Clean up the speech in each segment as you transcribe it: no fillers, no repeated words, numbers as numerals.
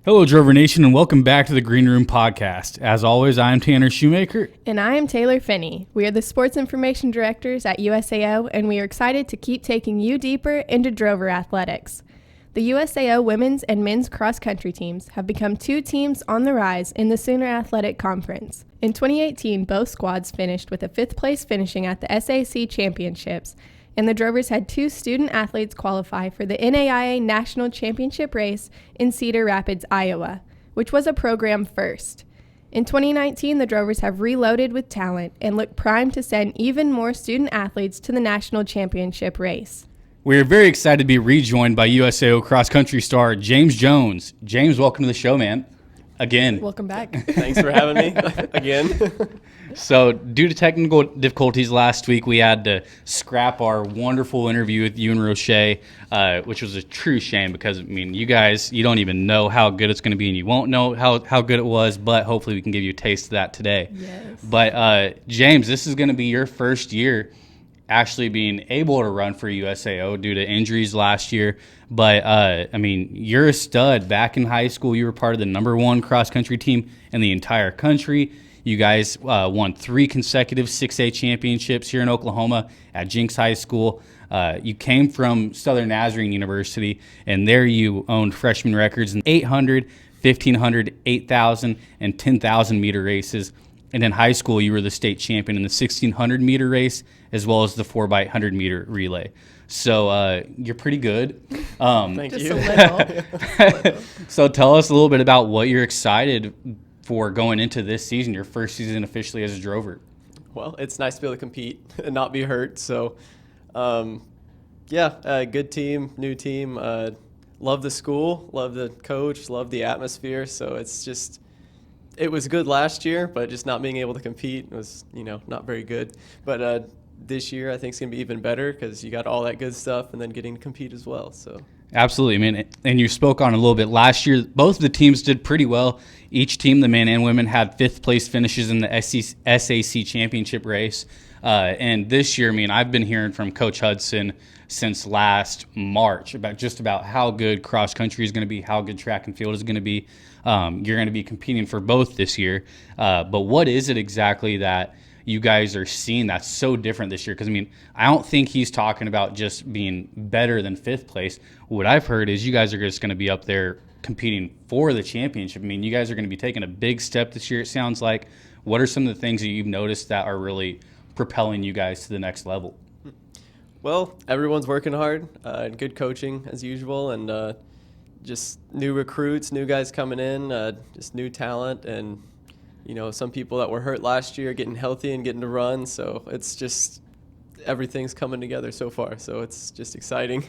Hello, Drover Nation, and welcome back to the Green Room Podcast. As always, I'm Tanner Shoemaker. And I am Taylor Finney. We are the Sports Information Directors at USAO, and we are excited to keep taking you deeper into Drover athletics. The USAO women's and men's cross country teams have become two teams on the rise in the Sooner Athletic Conference. In 2018, both squads finished with a fifth place finishing at the SAC Championships, and the Drovers had two student athletes qualify for the NAIA National Championship race in Cedar Rapids, Iowa, which was a program first. In 2019, the Drovers have reloaded with talent and look primed to send even more student athletes to the national championship race. We are very excited to be rejoined by USAO Cross Country star James Jones. James, welcome to the show, man. Again. Welcome back. Thanks for having me again. So, due to technical difficulties last week, we had to scrap our wonderful interview with you and Roche, which was a true shame because, you guys, you don't even know how good it's going to be, and you won't know how good it was, but hopefully we can give you a taste of that today. Yes. But, James, this is going to be your first year actually being able to run for USAO due to injuries last year. But, you're a stud. Back in high school, you were part of the #1 cross-country team in the entire country. You guys won 3 consecutive 6A championships here in Oklahoma at Jinx High School. You came from Southern Nazarene University, and there you owned freshman records in 800, 1,500, 8,000, and 10,000 meter races. And in high school, you were the state champion in the 1,600 meter race, as well as the 4x100 meter relay. So you're pretty good. Thank Just you. a little. So tell us a little bit about what you're excited for going into this season, your first season officially as a Drover. Well, it's nice to be able to compete and not be hurt. So, good team, new team. Love the school, love the coach, love the atmosphere. So it was good last year, but just not being able to compete was, not very good. But this year I think it's going to be even better because you got all that good stuff and then getting to compete as well. So. Absolutely, and you spoke on it a little bit. Last year, both of the teams did pretty well. Each team, the men and women, had 5th place finishes in the SAC championship race. And this year, I've been hearing from Coach Hudson since last March about how good cross country is going to be, how good track and field is going to be. You're going to be competing for both this year. But what is it exactly that you guys are seeing that's so different this year? Because, I don't think he's talking about just being better than 5th place. What I've heard is you guys are just going to be up there competing for the championship. You guys are going to be taking a big step this year, it sounds like. What are some of the things that you've noticed that are really propelling you guys to the next level? Well, everyone's working hard, good coaching as usual, and just new recruits, new guys coming in, just new talent, and some people that were hurt last year getting healthy and getting to run. So it's just everything's coming together so far. So it's just exciting.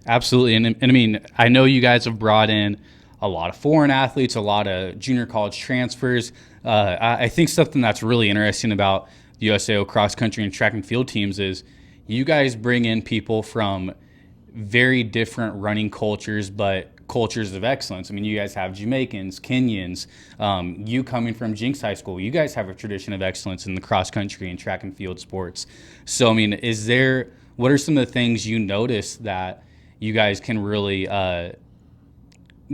Absolutely. And I know you guys have brought in a lot of foreign athletes, a lot of junior college transfers. I think something that's really interesting about the USAO cross country and track and field teams is you guys bring in people from very different running cultures, but cultures of excellence. You guys have Jamaicans, Kenyans, you coming from Jinx High School. You guys have a tradition of excellence in the cross country and track and field sports. So, what are some of the things you notice that you guys can really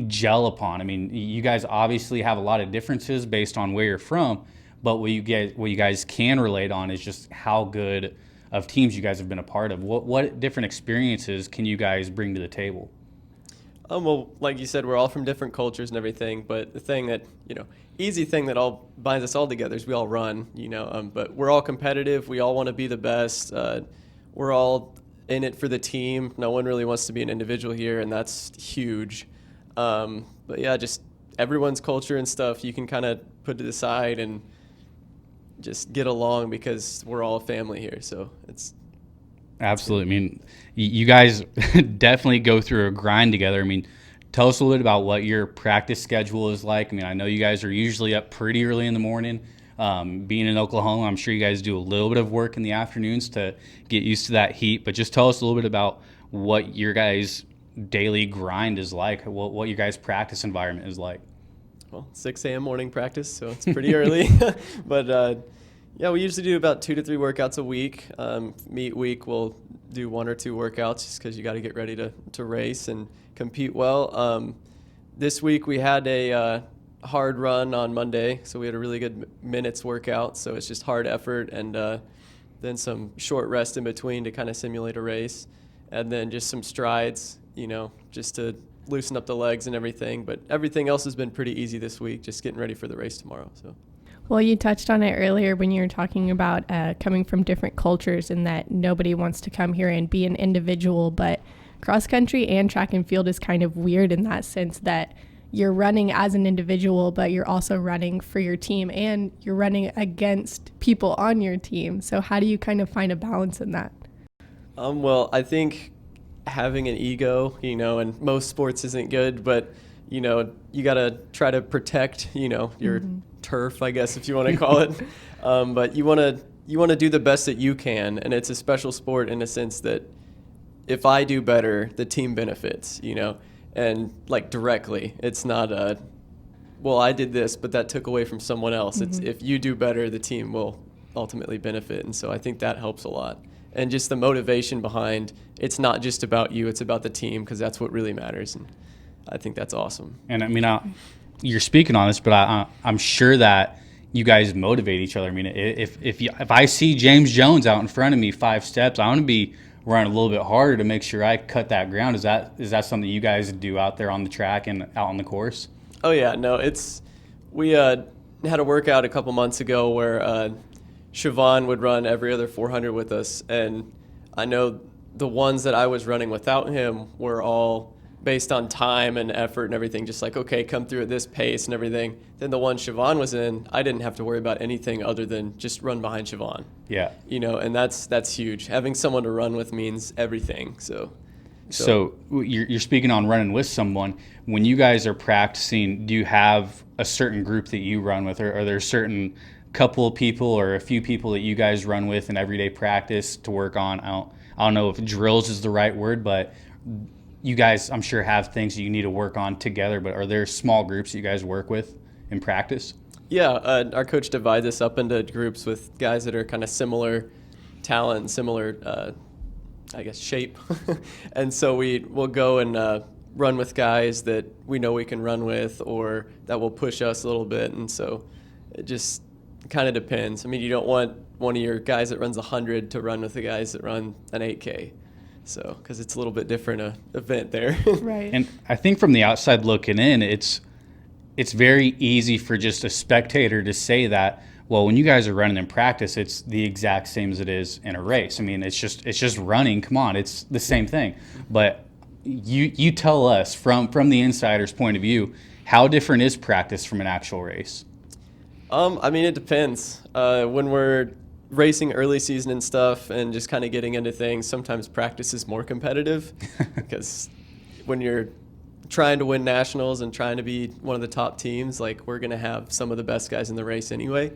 gel upon? You guys obviously have a lot of differences based on where you're from, but what you guys can relate on is just how good of teams you guys have been a part of. What different experiences can you guys bring to the table? Well, like you said, we're all from different cultures and everything, but the thing that, easy thing that all binds us all together is we all run, but we're all competitive. We all want to be the best. We're all in it for the team. No one really wants to be an individual here, and that's huge. But yeah, just everyone's culture and stuff you can kind of put to the side and just get along because we're all a family here. So it's absolutely. You guys definitely go through a grind together. Tell us a little bit about what your practice schedule is like. I know you guys are usually up pretty early in the morning. Being in Oklahoma, I'm sure you guys do a little bit of work in the afternoons to get used to that heat. But just tell us a little bit about what your guys' daily grind is like, what your guys' practice environment is like. Well, 6 a.m. morning practice, so it's pretty early. But we usually do about 2 to 3 workouts a week. Meet week, we'll do 1 or 2 workouts just because you got to get ready to race and compete well. this week we had a hard run on Monday, so we had a really good minutes workout. So it's just hard effort and then some short rest in between to kind of simulate a race, and then just some strides, just to loosen up the legs and everything. But everything else has been pretty easy this week, just getting ready for the race tomorrow. So. Well, you touched on it earlier when you were talking about coming from different cultures and that nobody wants to come here and be an individual, but cross country and track and field is kind of weird in that sense that you're running as an individual, but you're also running for your team and you're running against people on your team. So how do you kind of find a balance in that? Well, I think having an ego, in most sports isn't good, but, you got to try to protect, your turf, I guess, if you want to call it. But you want to do the best that you can. And it's a special sport in a sense that if I do better, the team benefits, and like directly. It's not well, I did this, but that took away from someone else. It's if you do better, the team will ultimately benefit. And so I think that helps a lot. And just the motivation behind it's not just about you, it's about the team, because that's what really matters. And I think that's awesome. And I mean, you're speaking on this, but I'm sure that you guys motivate each other. I mean, if I see James Jones out in front of me 5 steps, I want to be running a little bit harder to make sure I cut that ground. Is that something you guys do out there on the track and out on the course? Oh yeah, no, we had a workout a couple months ago where Siobhan would run every other 400 with us, and I know the ones that I was running without him were all based on time and effort and everything, just like, okay, come through at this pace and everything. Then the one Siobhan was in, I didn't have to worry about anything other than just run behind Siobhan. Yeah. And that's huge. Having someone to run with means everything. So you're speaking on running with someone. When you guys are practicing, do you have a certain group that you run with, or are there certain couple of people or a few people that you guys run with in everyday practice to work on? I don't know if drills is the right word, but you guys, I'm sure, have things that you need to work on together, but are there small groups that you guys work with in practice? Yeah, our coach divides us up into groups with guys that are kind of similar talent and similar, shape. And so we'll go and run with guys that we know we can run with or that will push us a little bit. And so it just kind of depends. I mean, you don't want one of your guys that runs 100 to run with the guys that run an 8K. So, because it's a little bit different event there. Right. And I think from the outside looking in, it's very easy for just a spectator to say that, well, when you guys are running in practice, it's the exact same as it is in a race. I mean, it's just running. Come on, it's the same thing. But you tell us from the insider's point of view, how different is practice from an actual race? I mean, it depends. When we're racing early season and stuff and just kind of getting into things, sometimes practice is more competitive because when you're trying to win nationals and trying to be one of the top teams, like, we're going to have some of the best guys in the race anyway.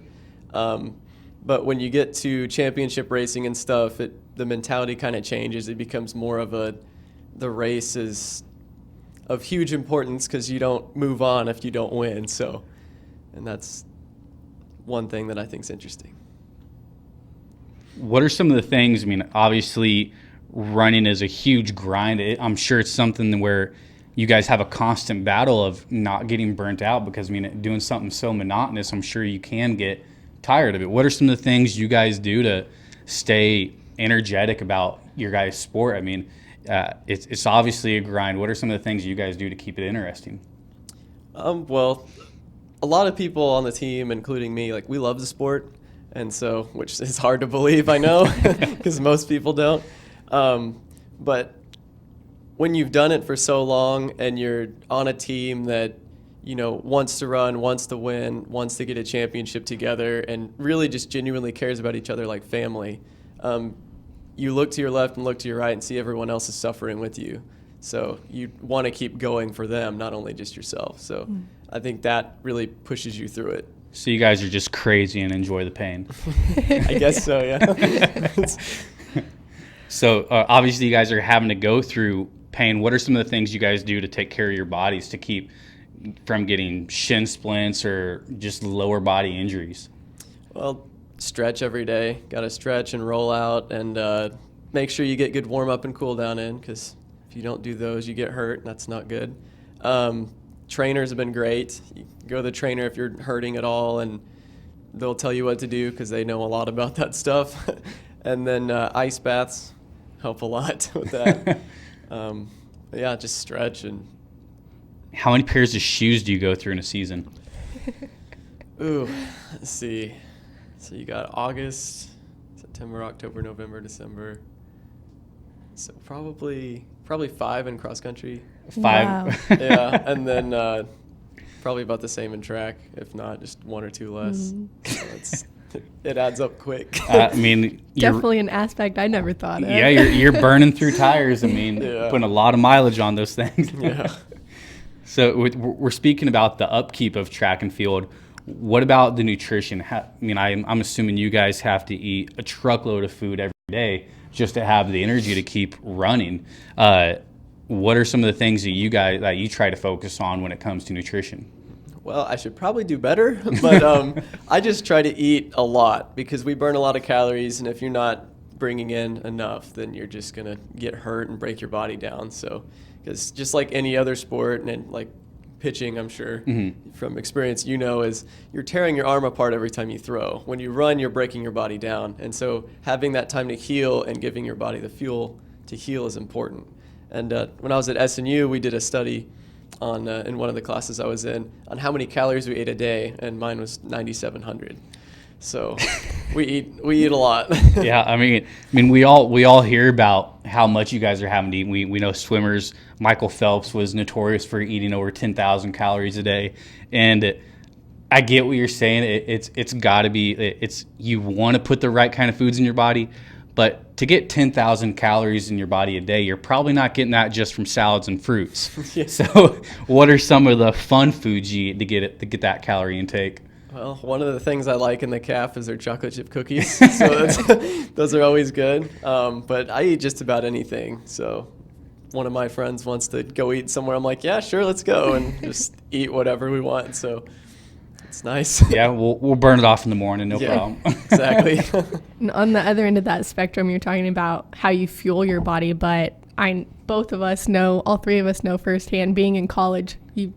But when you get to championship racing and stuff, the mentality kind of changes. It becomes more of the race is of huge importance because you don't move on if you don't win. So, and that's one thing that I think is interesting. What are some of the things, I mean, obviously running is a huge grind. I'm sure it's something where you guys have a constant battle of not getting burnt out because, I mean, doing something so monotonous, I'm sure you can get tired of it. What are some of the things you guys do to stay energetic about your guys' sport? I mean, it's obviously a grind. What are some of the things you guys do to keep it interesting? Well, a lot of people on the team, including me, like, we love the sport. And so, which is hard to believe, I know, because most people don't. But when you've done it for so long and you're on a team that, wants to run, wants to win, wants to get a championship together, and really just genuinely cares about each other like family, you look to your left and look to your right and see everyone else is suffering with you. So you want to keep going for them, not only just yourself. So I think that really pushes you through it. So you guys are just crazy and enjoy the pain. I guess so, yeah. So obviously you guys are having to go through pain. What are some of the things you guys do to take care of your bodies to keep from getting shin splints or just lower body injuries? Well, stretch every day. Got to stretch and roll out and make sure you get good warm up and cool down in, because if you don't do those, you get hurt, and that's not good. trainers have been great. You go to the trainer if you're hurting at all, and they'll tell you what to do because they know a lot about that stuff. And then ice baths help a lot with that. Yeah, just stretch. And how many pairs of shoes do you go through in a season? Ooh, let's see. So you got August, September, October, November, December. So probably 5 in cross country. 5. Wow. Yeah, and then probably about the same in track, if not just 1 or 2 less. So it adds up quick. I mean, Definitely an aspect I never thought of. Yeah, you're burning through tires. I mean, Yeah. putting a lot of mileage on those things. Yeah. So we're speaking about the upkeep of track and field. What about the nutrition? I'm assuming you guys have to eat a truckload of food every day just to have the energy to keep running. What are some of the things that you try to focus on when it comes to nutrition? Well, I should probably do better, but I just try to eat a lot because we burn a lot of calories, and if you're not bringing in enough, then you're just going to get hurt and break your body down. So, because just like any other sport, and like pitching, I'm sure from experience, is you're tearing your arm apart every time you throw. When you run, you're breaking your body down. And so having that time to heal and giving your body the fuel to heal is important. And when I was at SNU, we did a study on in one of the classes I was in on how many calories we ate a day, and mine was 9,700. So we eat a lot. Yeah, I mean we all hear about how much you guys are having to eat. We know swimmers, Michael Phelps was notorious for eating over 10,000 calories a day, and I get what you're saying. It's got to be you want to put the right kind of foods in your body, but to get 10,000 calories in your body a day, you're probably not getting that just from salads and fruits. Yeah. So, what are some of the fun foods you eat to get that calorie intake? Well, one of the things I like in the calf is their chocolate chip cookies. So those are always good. But I eat just about anything. So one of my friends wants to go eat somewhere. I'm like, yeah, sure, let's go, and just eat whatever we want. So it's nice. Yeah, we'll burn it off in the morning, no problem. Exactly. And on the other end of that spectrum, you're talking about how you fuel your body, but both of us know, all three of us know firsthand, being in college, you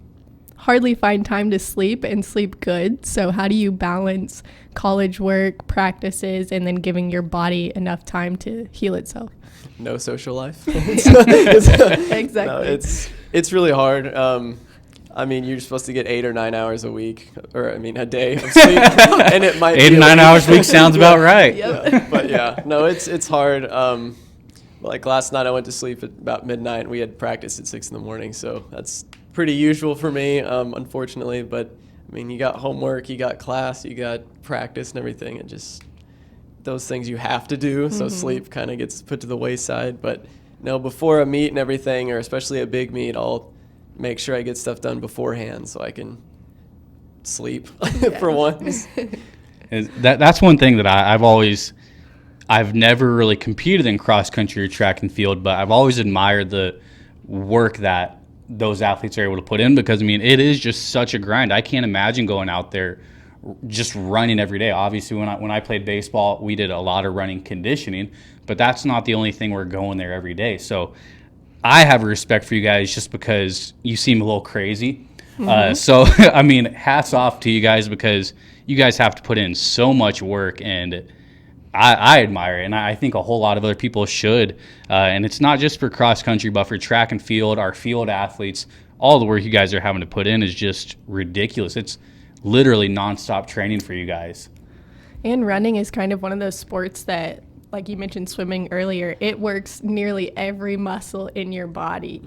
hardly find time to sleep and sleep good. So how do you balance college work, practices, and then giving your body enough time to heal itself? No social life. Exactly. No, it's really hard. You're supposed to get 8 or 9 hours a week, a day of sleep, and it might 8 be or 9 hours a week sounds about right. Yep. Yeah, but yeah, no, it's hard. Like last night, I went to sleep at about midnight. We had practice at 6 a.m, so that's pretty usual for me, unfortunately. But you got homework, you got class, you got practice, and everything, and just those things you have to do. So sleep kind of gets put to the wayside. But before a meet and everything, or especially a big meet, I'll make sure I get stuff done beforehand so I can sleep for once. That's one thing that I've never really competed in cross country or track and field, but I've always admired the work that those athletes are able to put in, because it is just such a grind. I can't imagine going out there just running every day. Obviously, when I played baseball, we did a lot of running conditioning, but that's not the only thing we're going there every day. So I have a respect for you guys just because you seem a little crazy. So hats off to you guys, because you guys have to put in so much work, and I admire it, and I think a whole lot of other people should. And it's not just for cross country, but for track and field, our field athletes. All the work you guys are having to put in is just ridiculous. It's literally nonstop training for you guys. And running is kind of one of those sports that, like you mentioned swimming earlier, it works nearly every muscle in your body.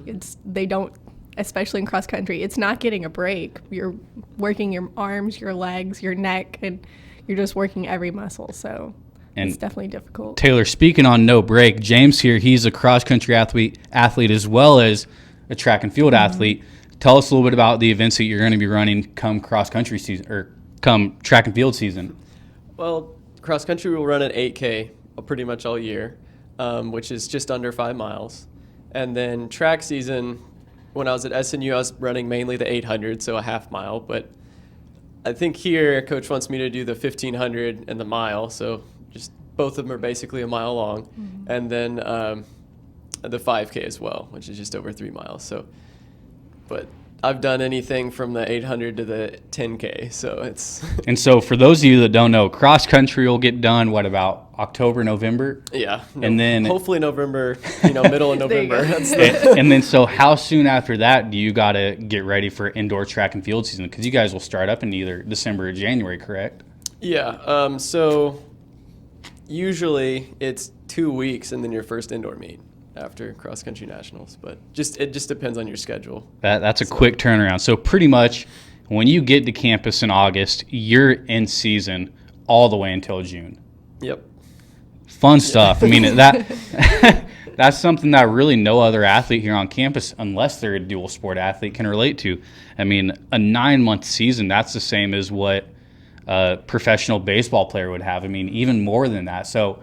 Especially in cross country, it's not getting a break. You're working your arms, your legs, your neck, and you're just working every muscle. So it's definitely difficult. Taylor, speaking on no break, James here, he's a cross country athlete as well as a track and field athlete. Tell us a little bit about the events that you're going to be running come cross country season, or come track and field season. Well, cross country will run at 8K pretty much all year, which is just under 5 miles. And then track season, when I was at SNU, I was running mainly the 800, so a half mile. But I think here, Coach wants me to do the 1,500 and the mile, so just both of them are basically a mile long. And then the 5K as well, which is just over 3 miles. So, but I've done anything from the 800 to the 10K, so it's And so for those of you that don't know, cross country will get done, what, about October, November? yeah. And then hopefully November, middle of There you November. go. and then so how soon after that do you got to get ready for indoor track and field season? Because you guys will start up in either December or January, correct? Yeah. So usually it's 2 weeks and then your first indoor meet after cross country nationals, but it just depends on your schedule. That's a quick turnaround. So pretty much when you get to campus in August, you're in season all the way until June. Yep. Fun stuff. I mean, that's something that really no other athlete here on campus, unless they're a dual sport athlete, can relate to. I mean, a 9-month season, that's the same as what a professional baseball player would have. I mean, even more than that. So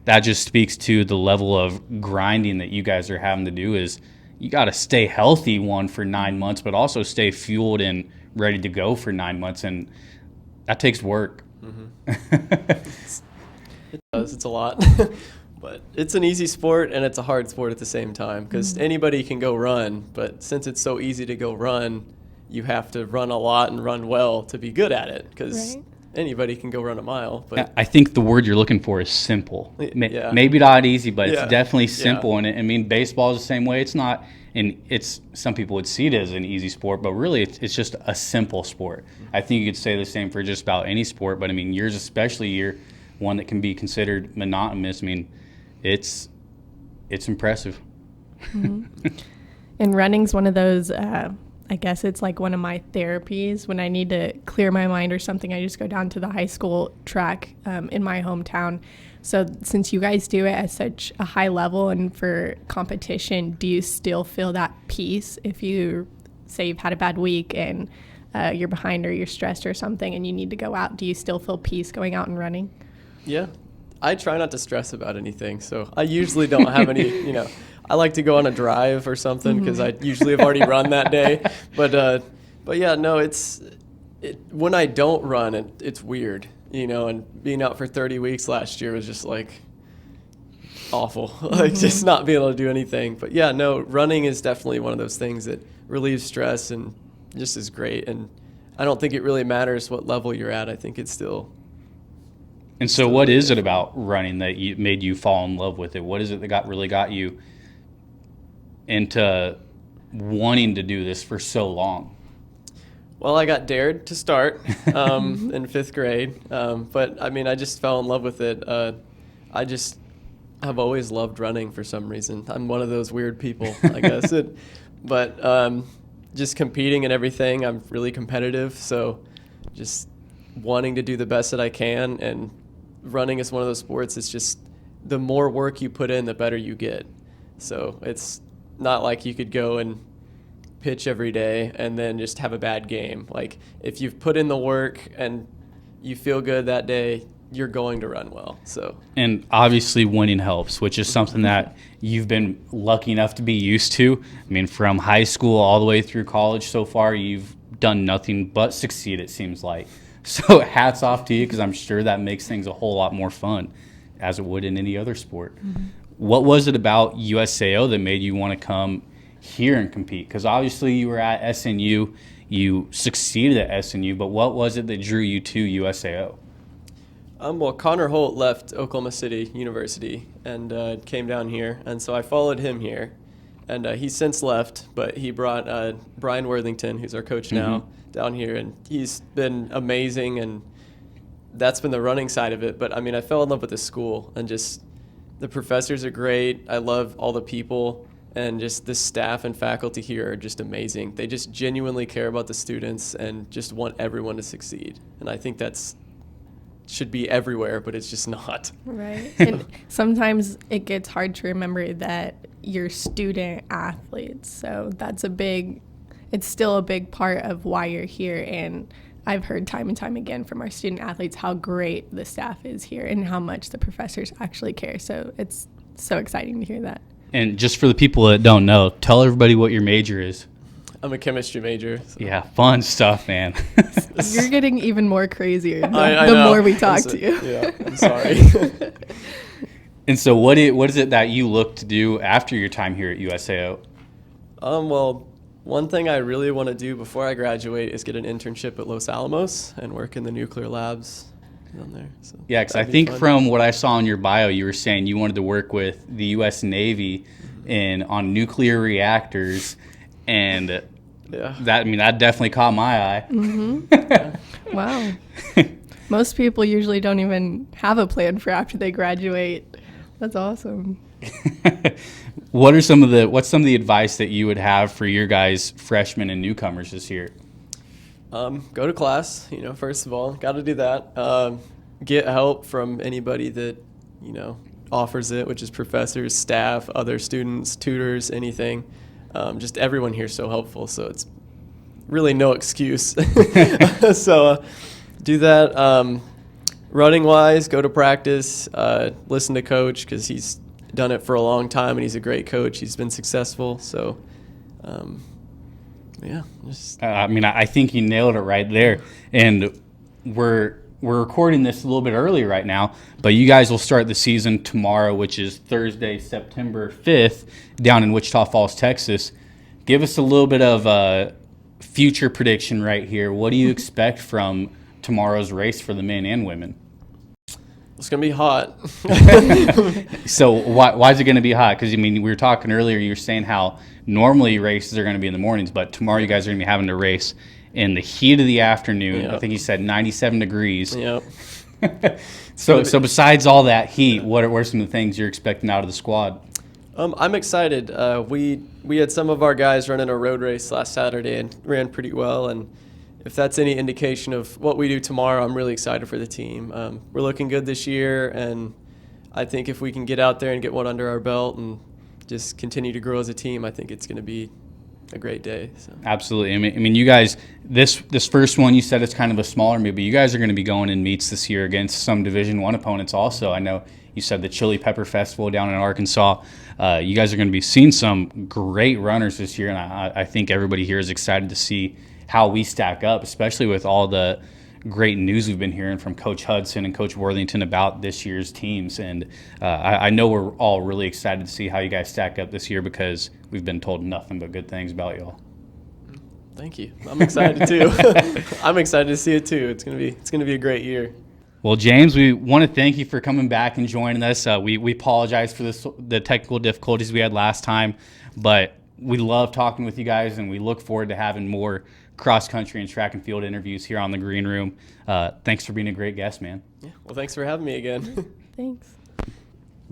that just speaks to the level of grinding that you guys are having to do. Is you got to stay healthy, one, for 9 months, but also stay fueled and ready to go for 9 months. And that takes work. It does. It's a lot. But it's an easy sport and it's a hard sport at the same time, because anybody can go run. But since it's so easy to go run, you have to run a lot and run well to be good at it, because Right. anybody can go run a mile. But I think the word you're looking for is simple. Yeah. Maybe not easy, but Yeah. it's definitely simple. Yeah. And I mean, baseball is the same way. It's not, and it's, some people would see it as an easy sport, but really it's just a simple sport. I think you could say the same for just about any sport, but I mean, yours especially, you're one that can be considered monotonous. I mean, it's impressive. And running's one of those, I guess it's like one of my therapies. When I need to clear my mind or something, I just go down to the high school track in my hometown. So since you guys do it at such a high level and for competition, do you still feel that peace if you say you've had a bad week and you're behind or you're stressed or something and you need to go out? Do you still feel peace going out and running? yeah, I try not to stress about anything. So I usually don't have any, I like to go on a drive or something, because I usually have already run that day. But yeah, no, when I don't run, it's weird, and being out for 30 weeks last year was just like awful, like just not being able to do anything. But yeah, no, running is definitely one of those things that relieves stress and just is great. And I don't think it really matters what level you're at. I think it's still. And so what is it about running that made you fall in love with it? What is it that really got you into wanting to do this for so long? Well, I got dared to start in 5th grade, but I mean, I just fell in love with it. I've always loved running for some reason. I'm one of those weird people, I guess. But just competing and everything, I'm really competitive, so just wanting to do the best that I can. And running is one of those sports, it's just the more work you put in, the better you get. So it's not like you could go and pitch every day and then just have a bad game. Like, if you've put in the work and you feel good that day, you're going to run well. So, and obviously winning helps, which is something that you've been lucky enough to be used to. I mean, from high school all the way through college so far, you've done nothing but succeed, it seems like. So hats off to you, because I'm sure that makes things a whole lot more fun, as it would in any other sport. What was it about USAO that made you want to come here and compete? Because obviously you were at SNU, you succeeded at SNU, but what was it that drew you to USAO? Well, Connor Holt left Oklahoma City University and came down here, and so I followed him here. And he's since left, but he brought Brian Worthington, who's our coach now, down here, and he's been amazing, and that's been the running side of it. But, I mean, I fell in love with the school, and just the professors are great. I love all the people, and just the staff and faculty here are just amazing. They just genuinely care about the students and just want everyone to succeed. And I think should be everywhere, but it's just not. Right. And sometimes it gets hard to remember that you're student athletes. So it's still a big part of why you're here. And I've heard time and time again from our student athletes how great the staff is here and how much the professors actually care. So it's so exciting to hear that. And just for the people that don't know, tell everybody what your major is. I'm a chemistry major. So. Yeah, fun stuff, man. You're getting even more crazier the know. more we talk to you. Yeah, I'm sorry. And so what is it that you look to do after your time here at USAO? Well, One thing I really want to do before I graduate is get an internship at Los Alamos and work in the nuclear labs down there. So Yeah, because I that'd be think fun. from what I saw in your bio, you were saying you wanted to work with the U.S. Navy on nuclear reactors, and Yeah. that definitely caught my eye. Wow. Most people usually don't even have a plan for after they graduate. That's awesome. What's some of the advice that you would have for your guys, freshmen and newcomers this year? Go to class, first of all. Got to do that. Get help from anybody that, offers it, which is professors, staff, other students, tutors, anything. Just everyone here is so helpful, so it's really no excuse. So do that. Running-wise, go to practice, listen to Coach because he's done it for a long time and he's a great coach. He's been successful, so yeah. I think you nailed it right there. And we're recording this a little bit early right now, but you guys will start the season tomorrow, which is Thursday, September 5th, down in Wichita Falls, Texas. Give us a little bit of a future prediction right here. What do you expect from tomorrow's race for the men and women? It's going to be hot. So why is it going to be hot? Because, we were talking earlier, you were saying how normally races are going to be in the mornings, but tomorrow you guys are going to be having to race in the heat of the afternoon. Yep. I think you said 97 degrees. Yep. So besides all that heat, what are some of the things you're expecting out of the squad? I'm excited. We had some of our guys running a road race last Saturday and ran pretty well. And if that's any indication of what we do tomorrow, I'm really excited for the team. We're looking good this year, and I think if we can get out there and get one under our belt and just continue to grow as a team, I think it's going to be a great day. So. Absolutely. You guys, this first one, you said it's kind of a smaller meet, but you guys are going to be going in meets this year against some Division I opponents also. I know you said the Chili Pepper Festival down in Arkansas. You guys are going to be seeing some great runners this year, and I think everybody here is excited to see how we stack up, especially with all the great news we've been hearing from Coach Hudson and Coach Worthington about this year's teams. And I know we're all really excited to see how you guys stack up this year because we've been told nothing but good things about y'all. Thank you. I'm excited too. I'm excited to see it too. It's gonna be a great year. Well, James, we want to thank you for coming back and joining us. We apologize for the technical difficulties we had last time, but we love talking with you guys, and we look forward to having more cross-country and track and field interviews here on the Green Room. Thanks for being a great guest, man. Yeah. Well, thanks for having me again. Thanks.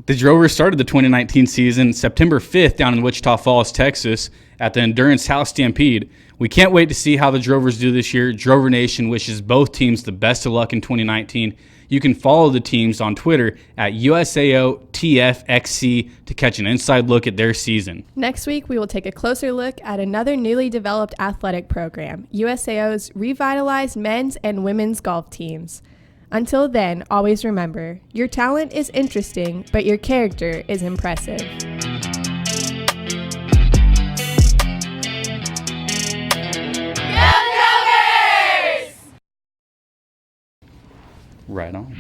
The Drovers started the 2019 season September 5th down in Wichita Falls, Texas at the Endurance House Stampede. We can't wait to see how the Drovers do this year. Drover Nation wishes both teams the best of luck in 2019. You can follow the teams on Twitter at USAO TFXC to catch an inside look at their season. Next week, we will take a closer look at another newly developed athletic program, USAO's revitalized men's and women's golf teams. Until then, always remember, your talent is interesting, but your character is impressive. Right on.